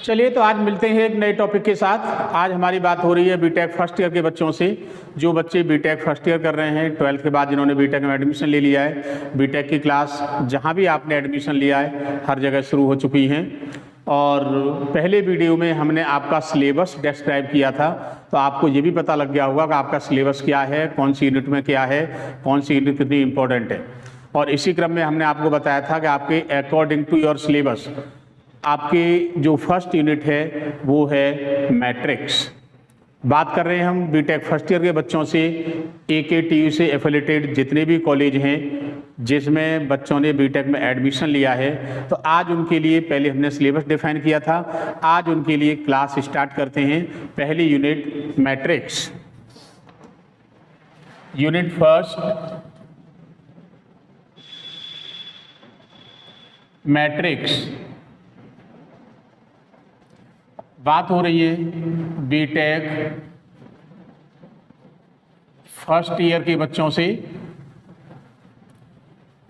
चलिए तो आज मिलते हैं एक नए टॉपिक के साथ। आज हमारी बात हो रही है बीटेक फर्स्ट ईयर के बच्चों से, जो बच्चे बीटेक फर्स्ट ईयर कर रहे हैं, 12th के बाद जिन्होंने बीटेक में एडमिशन ले लिया है। बीटेक की क्लास जहां भी आपने एडमिशन लिया है हर जगह शुरू हो चुकी हैं। और पहले वीडियो में हमने आपका सिलेबस डिस्क्राइब किया था, तो आपको ये भी पता लग गया होगा कि आपका सिलेबस क्या है, कौन सी यूनिट में क्या है, कौन सी यूनिट कितनी इंपॉर्टेंट है। और इसी क्रम में हमने आपको बताया था कि आपके अकॉर्डिंग टू योर सिलेबस आपकी जो फर्स्ट यूनिट है वो है मैट्रिक्स। बात कर रहे हैं हम बीटेक फर्स्ट ईयर के बच्चों से। AKTU से एफिलेटेड जितने भी कॉलेज हैं जिसमें बच्चों ने बीटेक में एडमिशन लिया है, तो आज उनके लिए पहले हमने सिलेबस डिफाइन किया था, आज उनके लिए क्लास स्टार्ट करते हैं। पहली unit matrix, unit first matrix. बात हो रही है बीटेक फर्स्ट ईयर के बच्चों से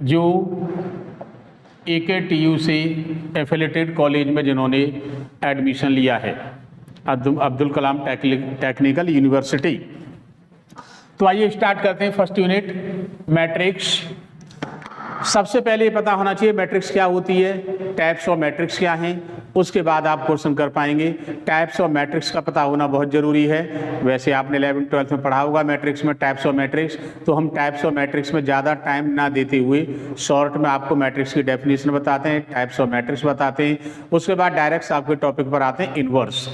जो AKTU से एफिलेटेड कॉलेज में जिन्होंने एडमिशन लिया है, अब्दुल कलाम टेक्निकल यूनिवर्सिटी। तो आइए स्टार्ट करते हैं फर्स्ट यूनिट मैट्रिक्स। सबसे पहले ये पता होना चाहिए मैट्रिक्स क्या होती है, टाइप्स ऑफ मैट्रिक्स क्या हैं, उसके बाद आप क्वेश्चन कर पाएंगे। टाइप्स ऑफ मैट्रिक्स का पता होना बहुत ज़रूरी है। वैसे आपने 11th 12th में पढ़ा होगा मैट्रिक्स में टाइप्स ऑफ मैट्रिक्स, तो हम टाइप्स ऑफ मैट्रिक्स में ज़्यादा टाइम ना देते हुए शॉर्ट में आपको मैट्रिक्स की डेफिनेशन बताते हैं, टाइप्स ऑफ मैट्रिक्स बताते हैं। उसके बाद डायरेक्ट आपके टॉपिक पर आते हैं इनवर्स।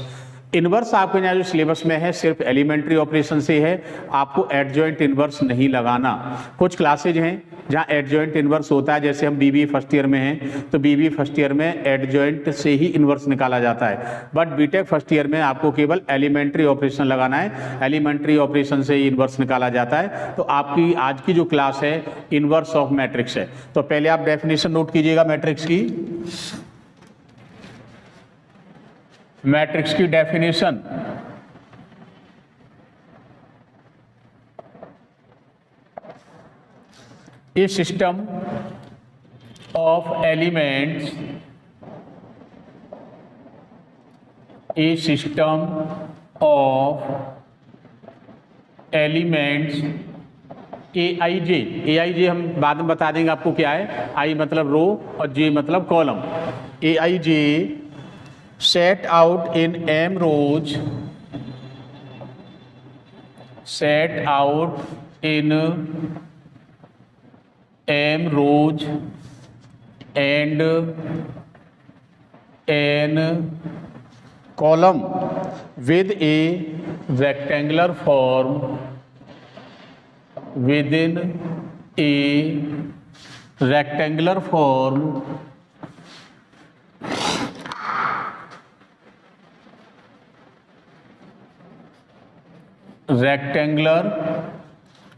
इनवर्स आपके यहाँ जो सिलेबस में है सिर्फ एलिमेंट्री ऑपरेशन से है, आपको एडजॉइंट इनवर्स नहीं लगाना। कुछ क्लासेज हैं जहाँ एडजॉइंट इनवर्स होता है, जैसे हम BBA फर्स्ट ईयर में हैं तो BBA फर्स्ट ईयर में एडजॉइंट से ही इनवर्स निकाला जाता है, बट बीटेक फर्स्ट ईयर में आपको केवल एलिमेंट्री ऑपरेशन लगाना है, एलिमेंट्री ऑपरेशन से ही इनवर्स निकाला जाता है। तो आपकी आज की जो क्लास है इनवर्स ऑफ मैट्रिक्स है। तो पहले आप डेफिनेशन नोट कीजिएगा मैट्रिक्स की। मैट्रिक्स की definition, A system of elements, A system of elements AIJ हम बाद में बता देंगे आपको क्या है। I मतलब रो और J मतलब column. AIJ set out in M rows, set out in M rows and n column with a rectangular form within a rectangular form rectangular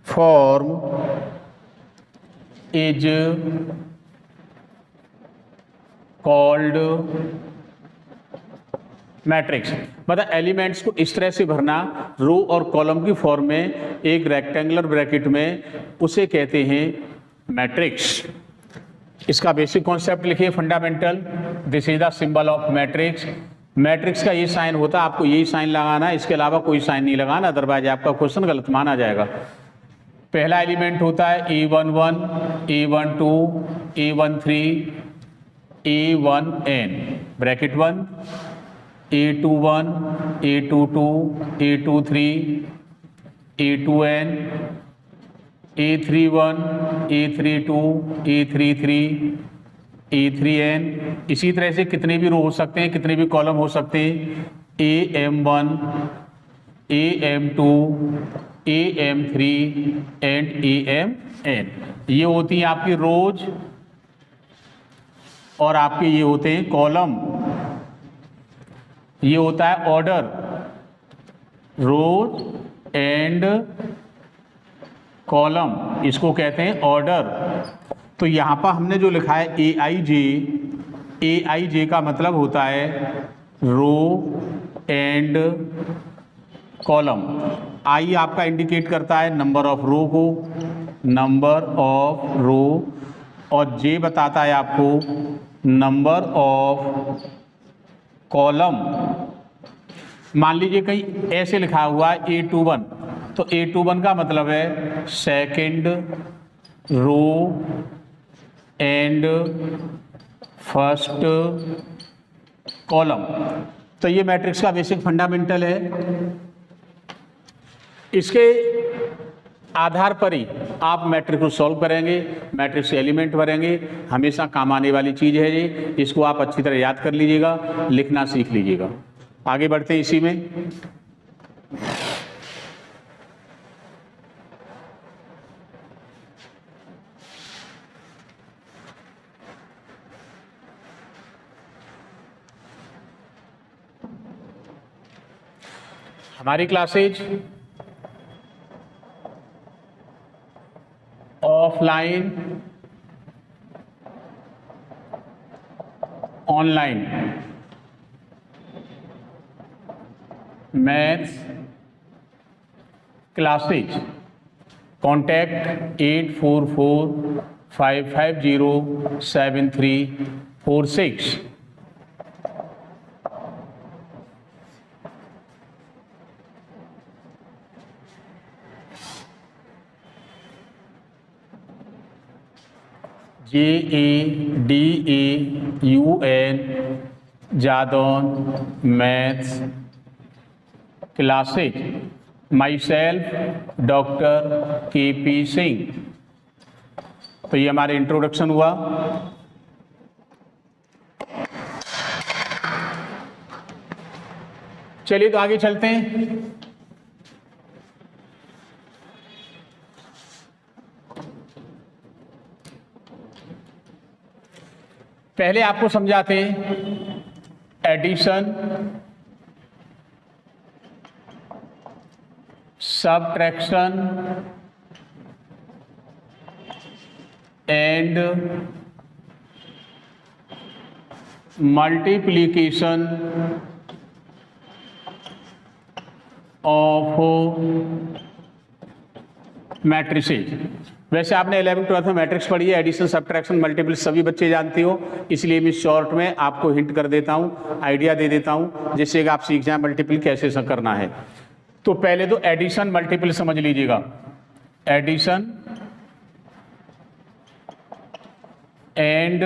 form is called matrix. मतलब एलिमेंट्स को इस तरह से भरना रो और कॉलम की form में एक रेक्टेंगुलर ब्रैकेट में, उसे कहते हैं मैट्रिक्स। इसका बेसिक कॉन्सेप्ट लिखिए, fundamental. This is the symbol of matrix. Matrix का ये साइन होता है, आपको यही साइन लगाना है, इसके अलावा कोई साइन नहीं लगाना, अदरवाइज आपका क्वेश्चन गलत माना जाएगा। पहला एलिमेंट होता है A11, A12, A13, A1n bracket 1, A21, A22, A23, A2n, A31, A32, A33, A3n। इसी तरह से कितने भी रो हो सकते हैं, कितने भी कॉलम हो सकते हैं। AM1, AM2, AM3 and AMn। ये होती हैं आपकी रोज और आपके ये होते हैं कॉलम। ये होता है ऑर्डर, रोज एंड कॉलम, इसको कहते हैं ऑर्डर। तो यहाँ पर हमने जो लिखा है AIJ का मतलब होता है रो एंड कॉलम। I आपका इंडिकेट करता है नंबर ऑफ रो को, नंबर ऑफ रो, और J बताता है आपको नंबर ऑफ कॉलम, मान लीजिए कहीं ऐसे लिखा हुआ है A21, तो A21 का मतलब है second row and first column. तो ये मैट्रिक्स का बेसिक फंडामेंटल है। इसके आधार पर ही आप मैट्रिक्स को सॉल्व करेंगे, मैट्रिक्स एलिमेंट भरेंगे। हमेशा काम आने वाली चीज़ है ये, इसको आप अच्छी तरह याद कर लीजिएगा, लिखना सीख लीजिएगा। आगे बढ़ते हैं इसी में। हमारी classes offline, online, maths classes, contact 8445507346। JADAUN Jadaun maths classes, my self doctor KP Singh. तो ये हमारे इंट्रोडक्शन हुआ। चलिए तो आगे चलते हैं। पहले आपको समझाते हैं addition, subtraction and multiplication of matrices. वैसे आपने 11th-12th में मैट्रिक्स पढ़ी है, एडिशन, सबट्रैक्शन, मल्टीपल सभी बच्चे जानते हो, इसलिए मैं शॉर्ट में आपको हिंट कर देता हूं, आइडिया दे देता हूं, जिससे कि आप सीख जाएं मल्टीपल कैसे करना है। तो पहले तो एडिशन मल्टीपल समझ लीजिएगा। Addition and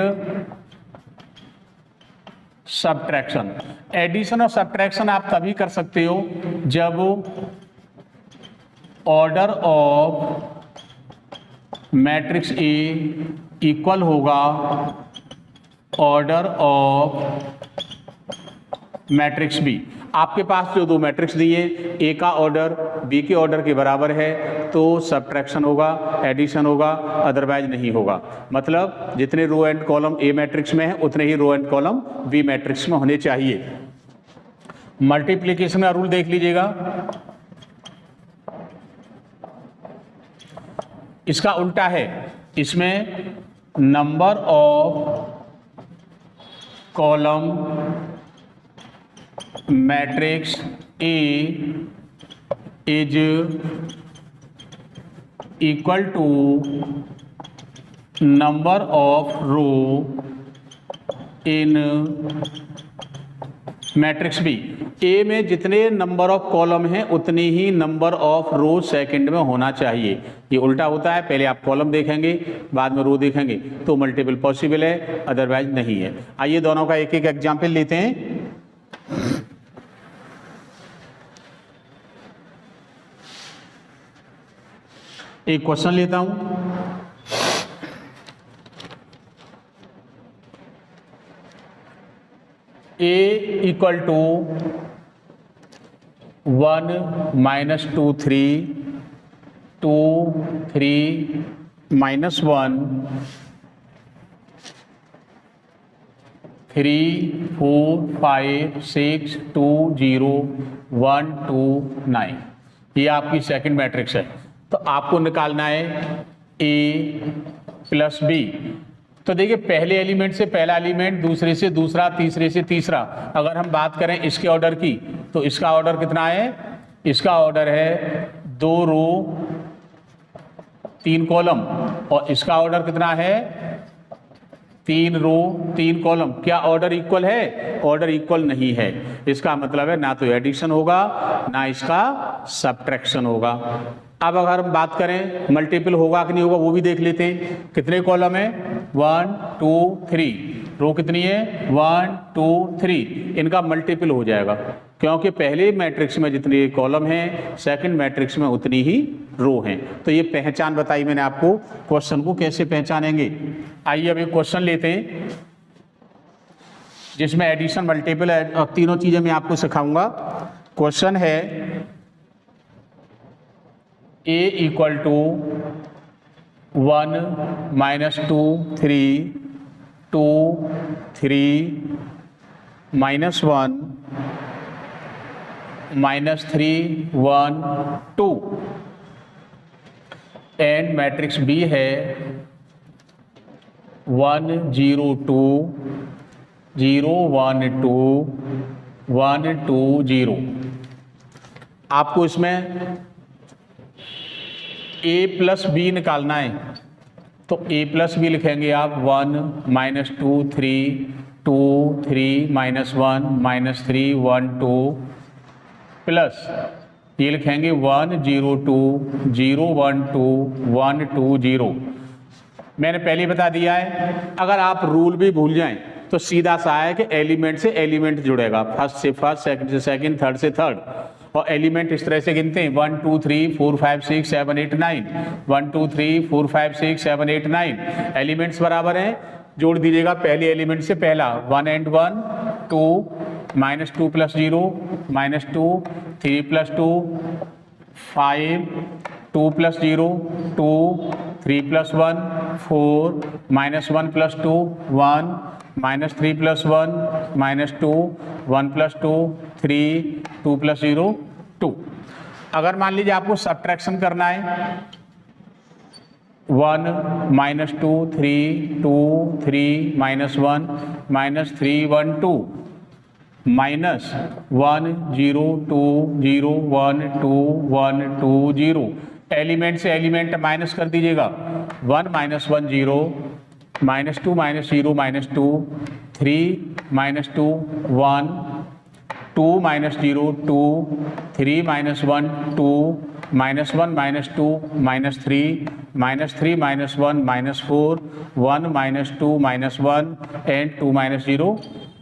subtraction. एडिशन और सबट्रैक्शन आप तभी कर सकते हो जब order of matrix A equal होगा ऑर्डर ऑफ मैट्रिक्स बी। आपके पास जो दो मैट्रिक्स दिए, ए का ऑर्डर बी के ऑर्डर के बराबर है, तो सबट्रैक्शन होगा, एडिशन होगा, अदरवाइज नहीं होगा। मतलब जितने row and column A matrix में है उतने ही row and column B matrix में होने चाहिए। मल्टीप्लिकेशन का रूल देख लीजिएगा, इसका उल्टा है। इसमें number of column matrix A is equal to number of row in matrix B. A में जितने नंबर ऑफ कॉलम हैं उतनी ही नंबर ऑफ रो सेकंड में होना चाहिए। ये उल्टा होता है, पहले आप कॉलम देखेंगे बाद में रो देखेंगे, तो मल्टीपल पॉसिबल है, अदरवाइज नहीं है। आइए दोनों का एक एक एग्जाम्पल लेते हैं। एक क्वेश्चन लेता हूं। A equal to 1 - 2 3 2 3 -1 3 4 5 6 2 0 1 2 9। ये आपकी सेकंड मैट्रिक्स है। तो आपको निकालना है A प्लस B। तो देखिए पहले एलिमेंट से पहला एलिमेंट, दूसरे से दूसरा, तीसरे से तीसरा। अगर हम बात करें इसके ऑर्डर की, तो इसका ऑर्डर कितना है? इसका ऑर्डर है 2 रो 3 कॉलम, और इसका ऑर्डर कितना है? 3 रो 3 कॉलम, क्या ऑर्डर इक्वल है? ऑर्डर इक्वल नहीं है। इसका मतलब है ना तो एडिशन होगा ना इसका सब्ट्रैक्शन होगा। अब अगर हम बात करें मल्टीपल होगा कि नहीं होगा वो भी देख लेते हैं। कितने कॉलम है? 1 2 3। रो कितनी है? 1 2 3। इनका मल्टीपल हो जाएगा क्योंकि पहले मैट्रिक्स में जितने कॉलम हैं सेकंड मैट्रिक्स में उतनी ही रो हैं। तो ये पहचान बताई मैंने आपको। क्वेश्चन को कैसे पहचानेंगे, आइए अब एक क्वेश्चन लेते हैं जिसमें एडिशन मल्टीपल है और तीनों चीजें मैं आपको सिखाऊंगा। क्वेश्चन है a equal to 1 -2 3 2 3 -1 -3 1 2 and matrix B है 1 0 2 0 1 2 1 2 0। आपको इसमें a प्लस बी निकालना है तो a प्लस बी लिखेंगे आप 1 -2 3 2 3 -1 -3 1 2 प्लस ये लिखेंगे 1 0 2 0 1 2 1 2 0। मैंने पहले ही बता दिया है अगर आप रूल भी भूल जाएं तो सीधा सा है कि एलिमेंट से एलिमेंट जुड़ेगा, फर्स्ट से फर्स्ट, सेकंड से सेकंड, थर्ड से थर्ड। और एलिमेंट इस तरह से गिनते हैं 1 2 3 4 5 6 7 8 9 1 2 3 4 5 6 7 8 9 एलिमेंट्स बराबर हैं, जोड़ दीजिएगा पहले एलिमेंट से पहला 1 and 1 2 -2 + 0 -2 3 + 2 5 2 + 0 2 3 + 1 4 -1 + 2 1 -3 + 1 -2 1 + 2 3 2 + 0 2। अगर मान लीजिए आपको सब्ट्रैक्शन करना है 1 -2 3 2 3 -1 -3 1 2 -1 0 2 0 1 2 1 2 0। एलिमेंट से एलिमेंट माइनस कर दीजिएगा 1 -1 0 -2 -0 -2 3 -2 1 2 -0 2 3 -1 2 -1 -2 -3 -3 -1 -4 1 -2 -1 एंड 2 -0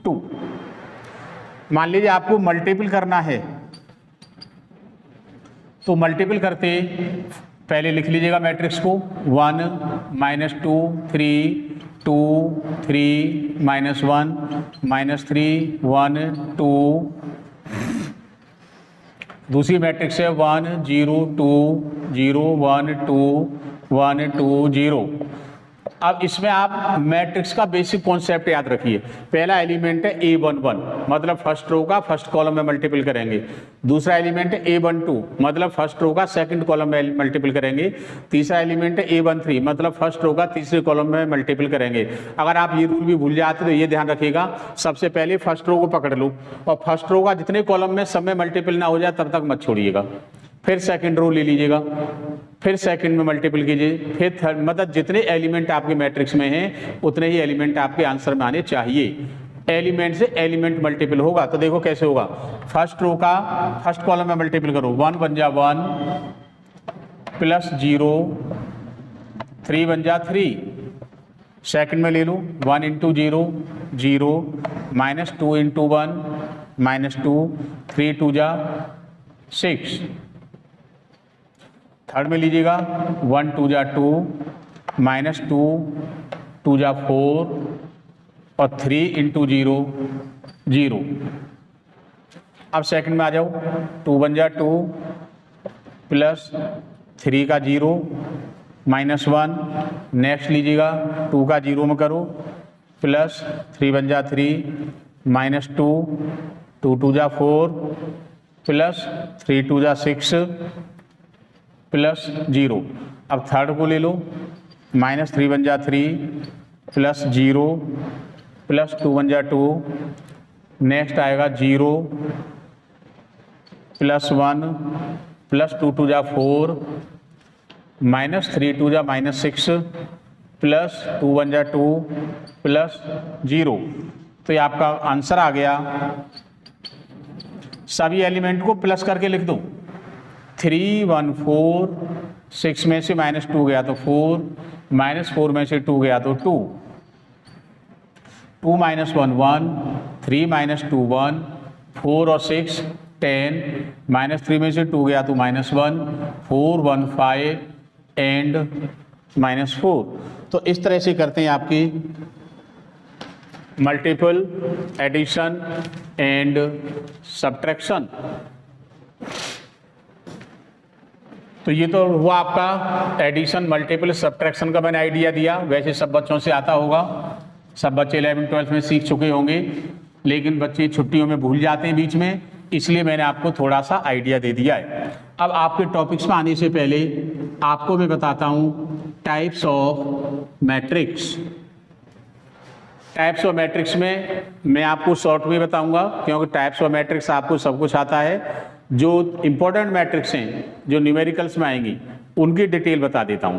2। मान लीजिए आपको मल्टीपल करना है तो मल्टीपल करते पहले लिख लीजिएगा मैट्रिक्स को 1 -2 3 2 3 -1 -3 1 2। दूसरी मैट्रिक्स है 1 0 2 0 1 2 1 2 0। अब इसमें आप मैट्रिक्स का बेसिक कॉन्सेप्ट याद रखिए। पहला एलिमेंट है A11 मतलब फर्स्ट रो का फर्स्ट कॉलम में मल्टीपल करेंगे। दूसरा एलिमेंट है A12 मतलब फर्स्ट रो का सेकंड कॉलम में मल्टीपल करेंगे। तीसरा एलिमेंट है A13 मतलब फर्स्ट रो का तीसरे कॉलम में मल्टीपल करेंगे। अगर आप ये रूल भी भूल जाते तो ये ध्यान रखिएगा, सबसे पहले फर्स्ट रो को पकड़ लो और फर्स्ट रो का जितने कॉलम में सब में मल्टीपल ना हो जाए तब तक मत छोड़िएगा। फिर सेकंड रो ले लीजिएगा, फिर सेकंड में मल्टीपल कीजिए, फिर थर्ड, मतलब जितने एलिमेंट आपके मैट्रिक्स में हैं उतने ही एलिमेंट आपके आंसर में आने चाहिए। एलिमेंट से एलिमेंट मल्टीपल होगा तो देखो कैसे होगा। फर्स्ट रो का फर्स्ट कॉलम में मल्टीपल करो 1 बन जा 1 प्लस 0 3 बन जा 3। सेकंड में ले लो 1 × 0 0 -2 × 1 -2 3 2 जा 6। थर्ड में लीजिएगा 1 2 जा 2 -2 2 जा 4 और 3 × 0 0। अब सेकंड में आ जाओ 2 बन जा 2 प्लस 3 का 0 -1। नेक्स्ट लीजिएगा 2 का 0 में करो प्लस 3 बन जा 3 -2 2 2 जा 4 प्लस 3 2 जा 6 प्लस 0। अब थर्ड को ले लो -3 बन जा 3 प्लस 0 प्लस 2 बन जा 2। नेक्स्ट आएगा 0 प्लस 1 प्लस 2 2 जा 4 -3 2 जा -6 प्लस 2 1 जा 2 प्लस 0। तो ये आपका आंसर आ गया। सभी एलिमेंट को प्लस करके लिख दो। 3 1 4, 6 में से -2 गया तो 4, -4 में से 2 गया तो 2, 2 - 1 1, 3 - 2 1, 4 और 6 10, -3 में से 2 गया तो -1, 4 1 5 एंड -4। तो इस तरह से करते हैं आपकी मल्टीपल एडिशन एंड सब्ट्रैक्शन। तो ये तो हुआ आपका एडिशन मल्टीपल सब्ट्रैक्शन का मैंने आइडिया दिया। वैसे सब बच्चों से आता होगा, सब बच्चे 11 12 में सीख चुके होंगे, लेकिन बच्चे छुट्टियों में भूल जाते हैं बीच में, इसलिए मैंने आपको थोड़ा सा आइडिया दे दिया है। अब आपके टॉपिक्स में आने से पहले आपको मैं बताता हूँ types of matrix. Types of matrix में मैं आपको शॉर्ट में बताऊंगा, क्योंकि टाइप्स ऑफ मैट्रिक्स आपको सब कुछ आता है। जो इंपॉर्टेंट मैट्रिक्स हैं जो न्यूमेरिकल्स में आएंगी उनकी डिटेल बता देता हूं।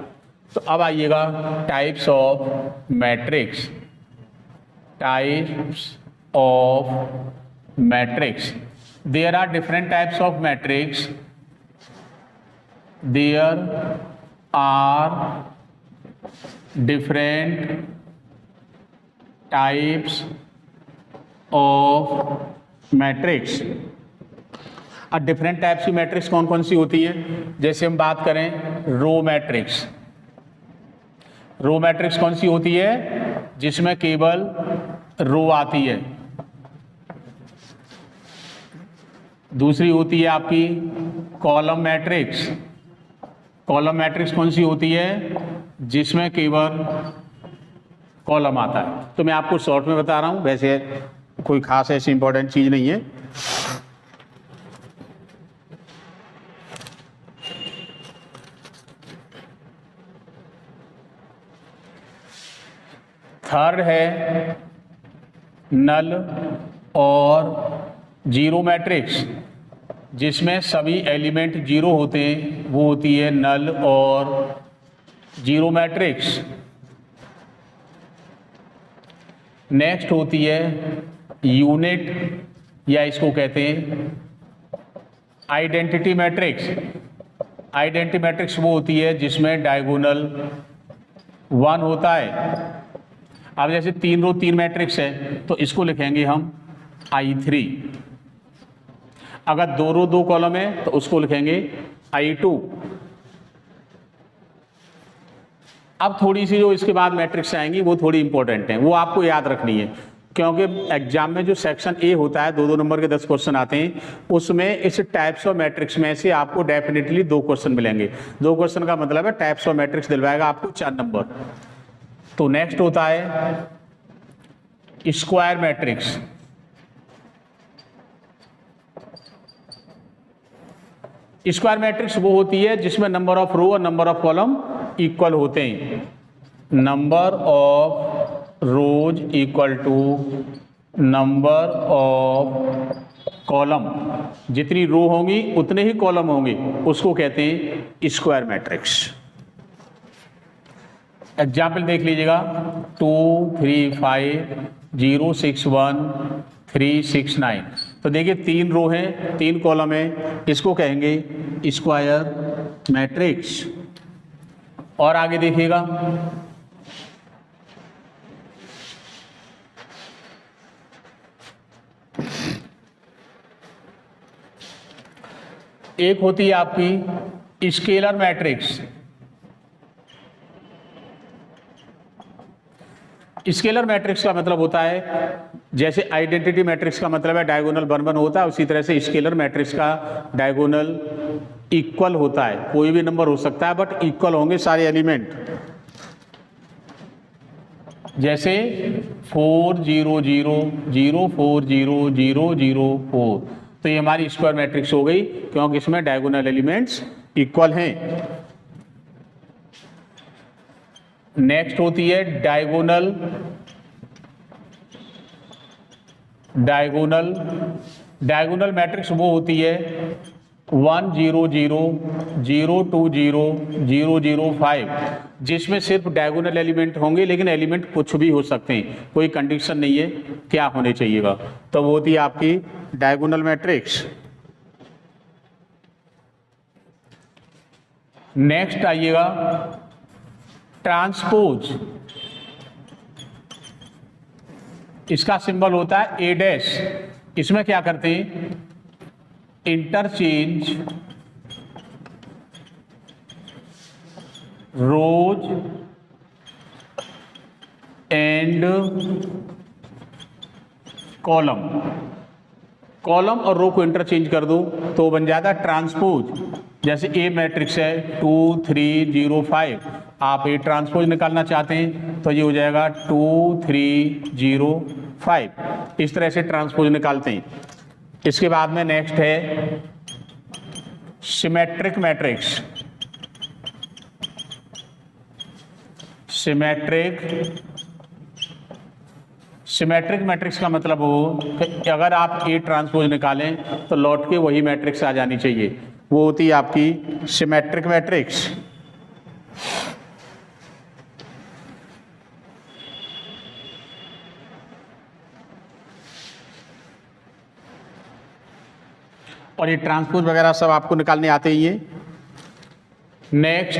तो अब आइएगा types of matrix. Types of matrix, there are different types of matrix. There are different types of matrix. अब डिफरेंट टाइप्स की मैट्रिक्स कौन कौन सी होती है? जैसे हम बात करें रो मैट्रिक्स। रो मैट्रिक्स कौन सी होती है? जिसमें केवल रो आती है। दूसरी होती है आपकी कॉलम मैट्रिक्स। कॉलम मैट्रिक्स कौन सी होती है? जिसमें केवल कॉलम आता है। तो मैं आपको शॉर्ट में बता रहा हूं, वैसे कोई खास ऐसी इंपॉर्टेंट चीज नहीं है। थर्ड है नल और जीरो मैट्रिक्स, जिसमें सभी एलिमेंट जीरो होते हैं, वो होती है नल और जीरो मैट्रिक्स। नेक्स्ट होती है यूनिट, या इसको कहते हैं आइडेंटिटी मैट्रिक्स। आइडेंटिटी मैट्रिक्स वो होती है जिसमें डायगोनल 1 होता है। अब जैसे 3 रो 3 मैट्रिक्स है तो इसको लिखेंगे हम I3। अगर 2 रो 2 कॉलम है तो उसको लिखेंगे I2। अब थोड़ी सी जो इसके बाद मैट्रिक्स आएंगी वो थोड़ी इंपॉर्टेंट हैं, वो आपको याद रखनी है, क्योंकि एग्जाम में जो सेक्शन ए होता है 2-2 नंबर के 10 क्वेश्चन आते हैं, उसमें इस टाइप्स ऑफ मैट्रिक्स में से आपको डेफिनेटली 2 क्वेश्चन मिलेंगे। 2 क्वेश्चन का मतलब है टाइप्स ऑफ मैट्रिक्स दिलवाएगा आपको 4 नंबर। तो नेक्स्ट होता है स्क्वायर मैट्रिक्स। स्क्वायर मैट्रिक्स वो होती है जिसमें नंबर ऑफ रो और नंबर ऑफ कॉलम इक्वल होते हैं। Number of rows equal to number of column. जितनी रो होंगी उतने ही कॉलम होंगे, उसको कहते हैं स्क्वायर मैट्रिक्स। एग्जाम्पल देख लीजिएगा 2 3 5 0 6 1 3 6 9। तो देखिए 3 रो हैं 3 कॉलम है, इसको कहेंगे स्क्वायर मैट्रिक्स। और आगे देखिएगा एक होती है आपकी स्केलर मैट्रिक्स। स्केलर मैट्रिक्स का मतलब होता है, जैसे आइडेंटिटी मैट्रिक्स का मतलब है डायगोनल 1 1 होता है, उसी तरह से स्केलर मैट्रिक्स का डायगोनल इक्वल होता है। कोई भी नंबर हो सकता है बट इक्वल होंगे सारे एलिमेंट। जैसे 4 0 0 0 4 0 0 0 4, तो ये हमारी स्क्वायर मैट्रिक्स हो गई, क्योंकि इसमें डायगोनल एलिमेंट्स इक्वल हैं। नेक्स्ट होती है डायगोनल। डायगोनल मैट्रिक्स वो होती है 1 0 0 0 2 0 0 0 5, जिसमें सिर्फ डायगोनल एलिमेंट होंगे, लेकिन एलिमेंट कुछ भी हो सकते हैं, कोई कंडीशन नहीं है क्या होने चाहिएगा। तो वो होती है आपकी डायगोनल मैट्रिक्स। नेक्स्ट आइएगा ट्रांसपोज। इसका सिंबल होता है ए डैश। इसमें क्या करते हैं, interchange rows and column. Column और रो को इंटरचेंज कर दो तो बन जाता है ट्रांसपोज। जैसे ए मैट्रिक्स है 2 3 0 5, आप ए ट्रांसपोज निकालना चाहते हैं तो ये हो जाएगा 2 3 0 5। इस तरह से ट्रांसपोज निकालते हैं। इसके बाद में नेक्स्ट है सिमेट्रिक मैट्रिक्स। सिमेट्रिक मैट्रिक्स का मतलब हो कि अगर आप ए ट्रांसपोज निकालें तो लौट के वही मैट्रिक्स आ जानी चाहिए, वो होती है आपकी सिमेट्रिक मैट्रिक्स। और ये ट्रांसपोज वगैरह सब आपको निकालने आते ही है। Next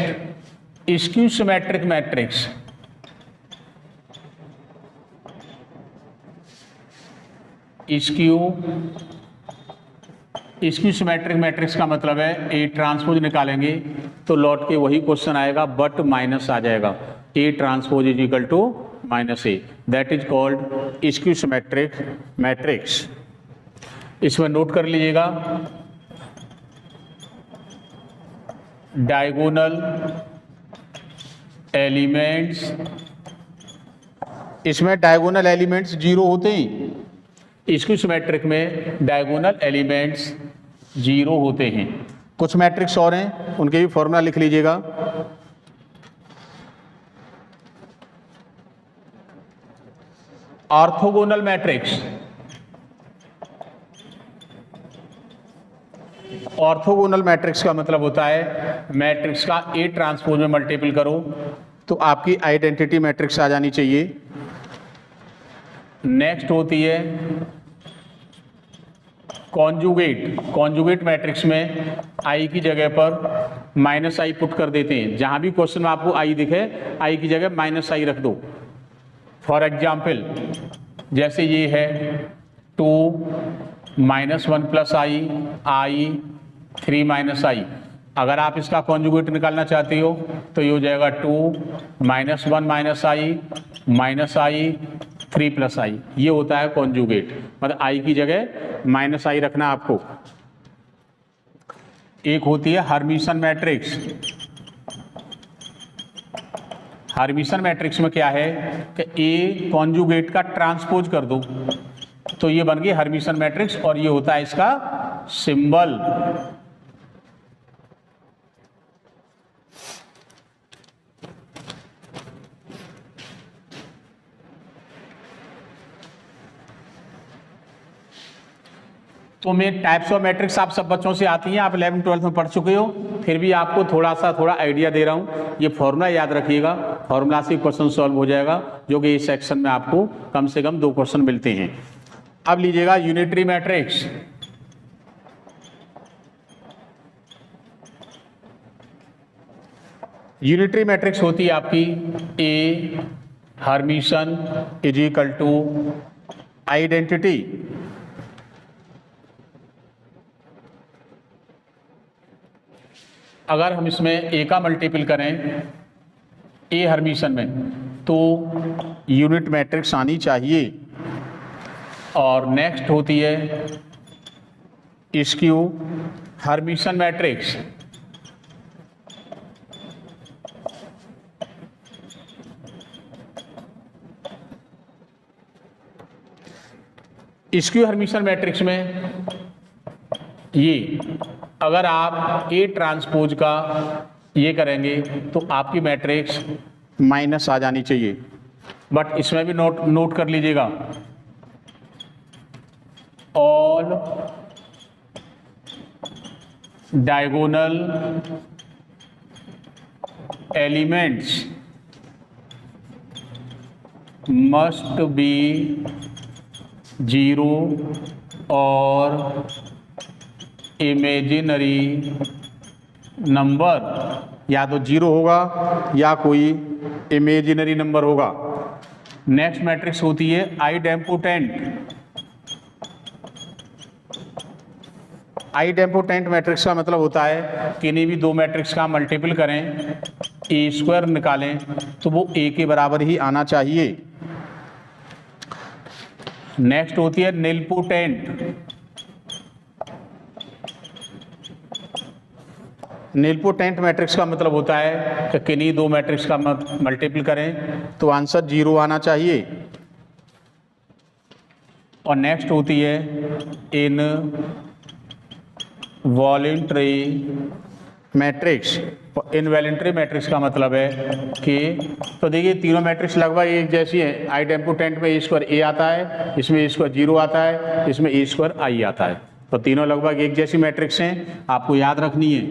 skew symmetric matrix. Skew symmetric matrix का मतलब है ए ट्रांसपोज निकालेंगे तो लौट के वही क्वेश्चन आएगा बट माइनस आ जाएगा, A transpose is equal to minus A, that is called skew symmetric matrix. इसमें नोट कर लीजिएगा डायगोनल एलिमेंट्स, इसमें डायगोनल एलिमेंट्स 0 होते हैं, स्क्यू सिमेट्रिक में डायगोनल एलिमेंट्स 0 होते हैं। कुछ मैट्रिक्स और हैं, उनके भी फॉर्मूला लिख लीजिएगा। ऑर्थोगोनल मैट्रिक्स, ऑर्थोगोनल मैट्रिक्स का मतलब होता है मैट्रिक्स का ए ट्रांसपोज में मल्टीपल करो तो आपकी आइडेंटिटी मैट्रिक्स आ जानी चाहिए। नेक्स्ट होती है कॉन्जुगेट। कॉन्जुगेट मैट्रिक्स में आई की जगह पर माइनस आई पुट कर देते हैं, जहां भी क्वेश्चन में आपको आई दिखे आई की जगह माइनस आई रख दो। फॉर एग्जाम्पल जैसे ये है 2 -1 + आई 3 - आई, अगर आप इसका कॉन्जुगेट निकालना चाहते हो तो ये हो जाएगा 2 -1 - आई -आई 3 + आई, ये होता है कॉन्जुगेट। मतलब आई की जगह माइनस आई रखना आपको। एक होती है हर्मिशन मैट्रिक्स। हर्मिशन मैट्रिक्स में क्या है कि ए कॉन्जुगेट का ट्रांसपोज कर दो तो ये बन गई हर्मिशन मैट्रिक्स, और ये होता है इसका सिंबल। तो मैं टाइप्स ऑफ मैट्रिक्स आप सब बच्चों से आती हैं, आप 11th 12th में पढ़ चुके हो, फिर भी आपको थोड़ा आइडिया दे रहा हूँ। ये फॉर्मूला याद रखिएगा, फॉर्मूला से क्वेश्चन सॉल्व हो जाएगा, जो कि इस सेक्शन में आपको कम से कम 2 क्वेश्चन मिलते हैं। अब लीजिएगा यूनिटरी मैट्रिक्स। यूनिटरी मैट्रिक्स होती है आपकी A Hermitian is equal to identity. अगर हम इसमें ए का मल्टीपल करें ए हर्मिशन में तो यूनिट मैट्रिक्स आनी चाहिए। और नेक्स्ट होती है skew Hermitian matrix. Skew Hermitian matrix में ये अगर आप ए ट्रांसपोज का ये करेंगे तो आपकी मैट्रिक्स माइनस आ जानी चाहिए, बट इसमें भी नोट कर लीजिएगा all diagonal elements must be zero और इमेजिनरी नंबर, या तो जीरो होगा या कोई इमेजिनरी नंबर होगा। नेक्स्ट मैट्रिक्स होती है आइडेम्पोटेंट। आइडेम्पोटेंट मैट्रिक्स का मतलब होता है किन्हीं भी दो मैट्रिक्स का मल्टीपल करें, ए स्क्वायर निकालें तो वो ए के बराबर ही आना चाहिए। नेक्स्ट होती है निलपोटेंट। निलपोटेंट मैट्रिक्स का मतलब होता है कि किन्हीं दो मैट्रिक्स का मल्टीपल करें तो आंसर जीरो आना चाहिए। और नेक्स्ट होती है इन वॉलेंट्री मैट्रिक्स। इनवॉलेंट्री मैट्रिक्स का मतलब है कि, तो देखिए तीनों मैट्रिक्स लगभग एक जैसी है। आइडेम्पोटेंट में ए स्क्वायर ए आता है, इसमें ए स्क्वायर जीरो आता है, इसमें ए स्क्वायर आई आता है। तो तीनों लगभग एक जैसी मैट्रिक्स हैं, आपको याद रखनी है।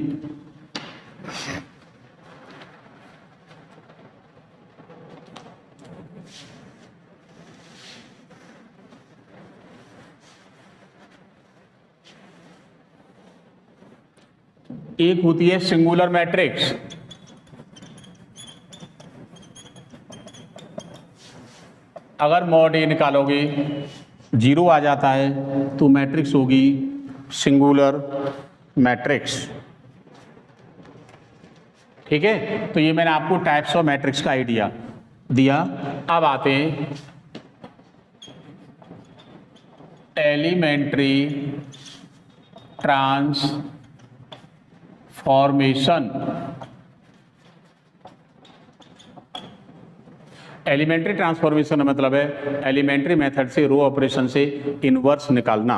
एक होती है सिंगुलर मैट्रिक्स। अगर मॉड ए निकालोगे जीरो आ जाता है तो मैट्रिक्स होगी सिंगुलर मैट्रिक्स। ठीक है, तो ये मैंने आपको टाइप्स ऑफ मैट्रिक्स का आइडिया दिया। अब आते हैं एलिमेंट्री ट्रांसफॉर्मेशन। एलिमेंट्री ट्रांसफॉर्मेशन का मतलब है एलिमेंट्री मेथड से रो ऑपरेशन से इनवर्स निकालना।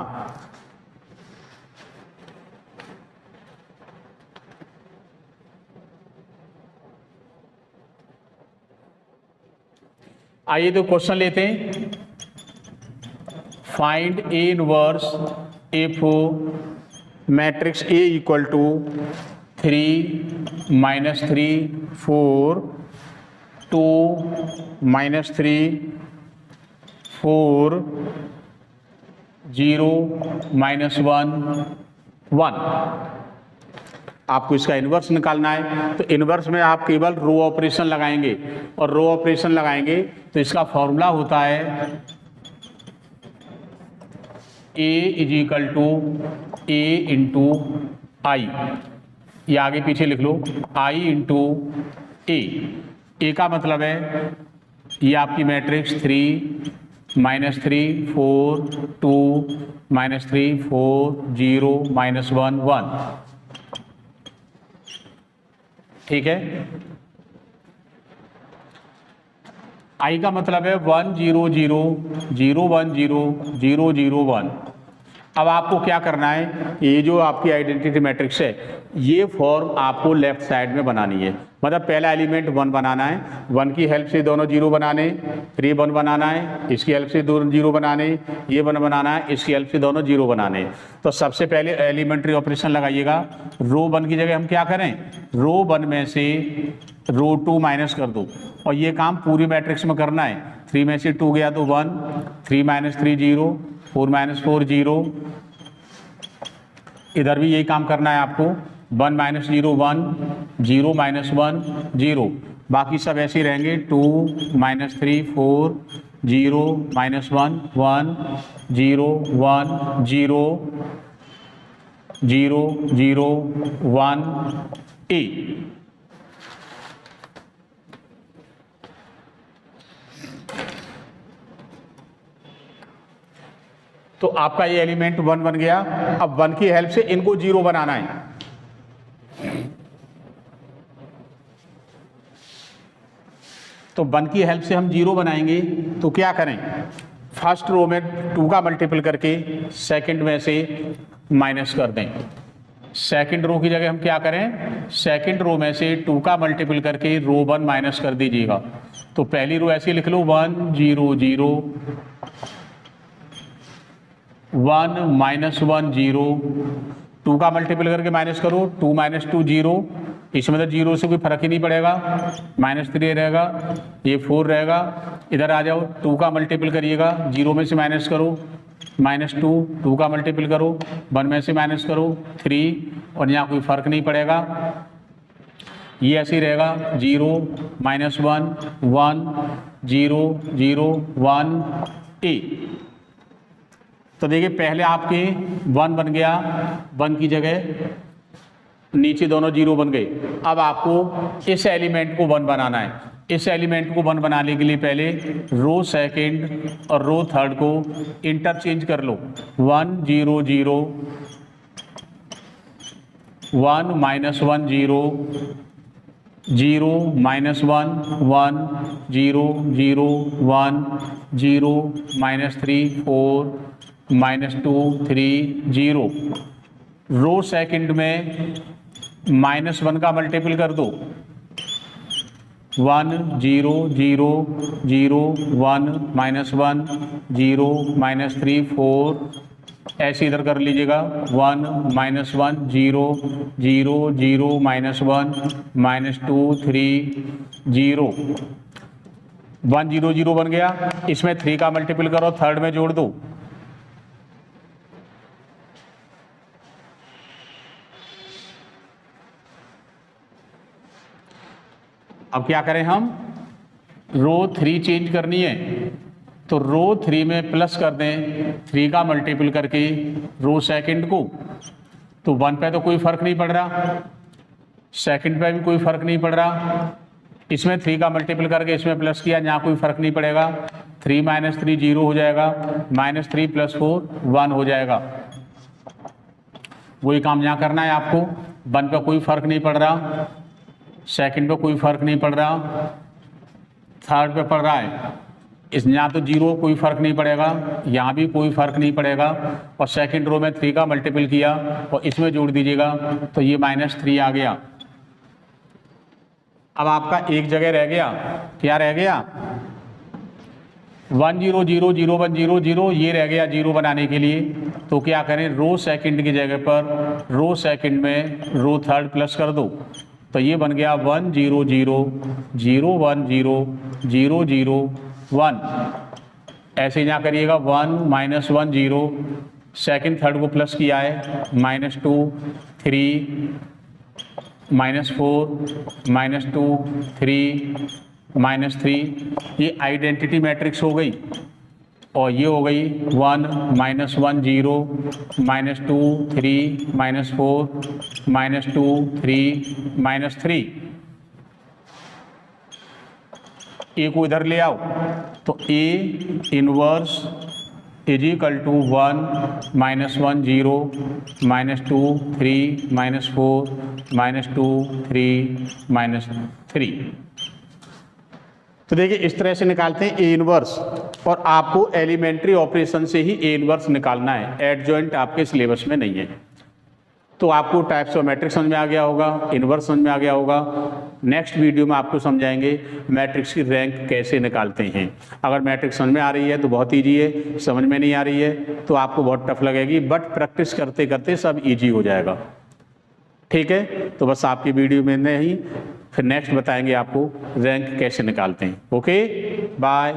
आइए तो क्वेश्चन लेते हैं। Find A inverse if matrix A equal to 3 -3 4 2 -3 4 0 -1 1। आपको इसका इन्वर्स निकालना है। तो इन्वर्स में आप केवल रो ऑपरेशन लगाएंगे, और रो ऑपरेशन लगाएंगे तो इसका फॉर्मूला होता है A is equal to A into I. ये आगे पीछे लिख लो, I इंटू A। A का मतलब है ये आपकी मैट्रिक्स 3 -3 4 2 -3 4 0 -1 1। ठीक है, आई का मतलब है 1 0 0 0 1 0 0 0 1। अब आपको क्या करना है, ये जो आपकी आइडेंटिटी मैट्रिक्स है ये फॉर्म आपको लेफ्ट साइड में बनानी है। मतलब पहला एलिमेंट 1 बनाना है, 1 की हेल्प से दोनों 0 बनाने, 3 1 बनाना है, इसकी हेल्प से दोनों 0 बनाने, ये 1 बनाना है, इसकी हेल्प से दोनों 0 बनाने। तो सबसे पहले एलिमेंट्री ऑपरेशन लगाइएगा। रो 1 की जगह हम क्या करें, रो 1 में से रो 2 माइनस कर दो, और ये काम पूरी मैट्रिक्स में करना है। 3 में से 2 गया तो 1, 3 -3 0, 4 -4 0। इधर भी यही काम करना है आपको, 1 -0 1 0 -1 0। बाकी सब ऐसे ही रहेंगे, 2 -3 4 0 -1 1 0 1 0 0 0 1 A। तो आपका ये एलिमेंट 1 बन गया। अब 1 की हेल्प से इनको 0 बनाना है। तो 1 की हेल्प से हम 0 बनाएंगे तो क्या करें, फर्स्ट रो में 2 का मल्टीपल करके सेकंड में से माइनस कर दें। सेकंड रो की जगह हम क्या करें, सेकंड रो में से 2 का मल्टीपल करके रो 1 माइनस कर दीजिएगा। तो पहली रो ऐसे लिख लो 1 0 0 1 -1 0 2 का मल्टीपल करके माइनस करो, 2 - 2 0, इसमें तो 0 से कोई फर्क ही नहीं पड़ेगा, -3 रहेगा, ये 4 रहेगा। इधर आ जाओ, 2 का मल्टीपल करिएगा, 0 में से माइनस करो, -2, 2 का मल्टीपल करो, 1 में से माइनस करो 3, और यहाँ कोई फर्क नहीं पड़ेगा, ये ऐसे ही रहेगा 0 - 1 1 0 0 1 A। तो देखिए पहले आपके 1 बन गया, 1 की जगह नीचे दोनों 0 बन गए। अब आपको इस एलिमेंट को 1 बनाना है। इस एलिमेंट को 1 बनाने के लिए पहले रो सेकंड और रो थर्ड को इंटरचेंज कर लो। 1 0 0 1 -1 0 0 -1 1 0 0 1 0 -3 4 -2 3 0। रो सेकंड में -1 का मल्टीपल कर दो, 1 0 0 0 1 -1 0 -3 4, ऐसे इधर कर लीजिएगा 1 -1 0 0 0 -1 -2 3 0। 1 0 0 बन गया, इसमें 3 का मल्टीपल करो, थर्ड में जोड़ दो, अब क्या करें हम, रो 3 चेंज करनी है, तो रो 3 में प्लस कर दें 3 का मल्टीपल करके रो सेकंड को, तो 1 पे तो कोई फर्क नहीं पड़ रहा, सेकंड पे भी कोई फर्क नहीं पड़ रहा, इसमें 3 का मल्टीपल करके इसमें प्लस किया, यहाँ कोई फर्क नहीं पड़ेगा, 3 - 3 0 हो जाएगा, -3 + 4 1 हो जाएगा। वही काम यहाँ करना है आपको, 1 पे कोई फर्क नहीं पड़ रहा, सेकंड पे कोई फर्क नहीं पड़ रहा, थर्ड पे पड़ रहा है, इस यहाँ तो 0 कोई फर्क नहीं पड़ेगा, यहाँ भी कोई फर्क नहीं पड़ेगा, और सेकंड रो में 3 का मल्टीपल किया और इसमें जोड़ दीजिएगा, तो ये -3 आ गया। अब आपका एक जगह रह गया, क्या रह गया, 1 0 0 0 1 0 0, ये रह गया 0 बनाने के लिए। तो क्या करें, रो सेकंड की जगह पर रो सेकंड में रो थर्ड प्लस कर दो, तो ये बन गया 1 0 0 0 1 0 0 0 1। ऐसे यहाँ करिएगा 1 -1 0, सेकंड थर्ड को प्लस किया है, -2 3 -4 -2 3 -3, ये आइडेंटिटी मैट्रिक्स हो गई, और ये हो गई 1 -1 0 -2 3 -4 -2 3 -3। ए को इधर ले आओ, तो A inverse is equal to 1 -1 0 -2 3 -4 -2 3 -3। तो देखिए इस तरह से निकालते हैं ए इनवर्स, और आपको एलिमेंट्री ऑपरेशन से ही ए इनवर्स निकालना है, एडजॉइंट आपके सिलेबस में नहीं है। तो आपको टाइप्स ऑफ मैट्रिक्स समझ में आ गया होगा, इनवर्स समझ में आ गया होगा। नेक्स्ट वीडियो में आपको समझाएंगे मैट्रिक्स की रैंक कैसे निकालते हैं। अगर मैट्रिक्स समझ में आ रही है तो बहुत ईजी है, समझ में नहीं आ रही है तो आपको बहुत टफ लगेगी, बट प्रैक्टिस करते करते सब ईजी हो जाएगा। ठीक है, तो बस आपकी वीडियो में नहीं, फिर नेक्स्ट बताएंगे आपको रैंक कैसे निकालते हैं। Okay, bye.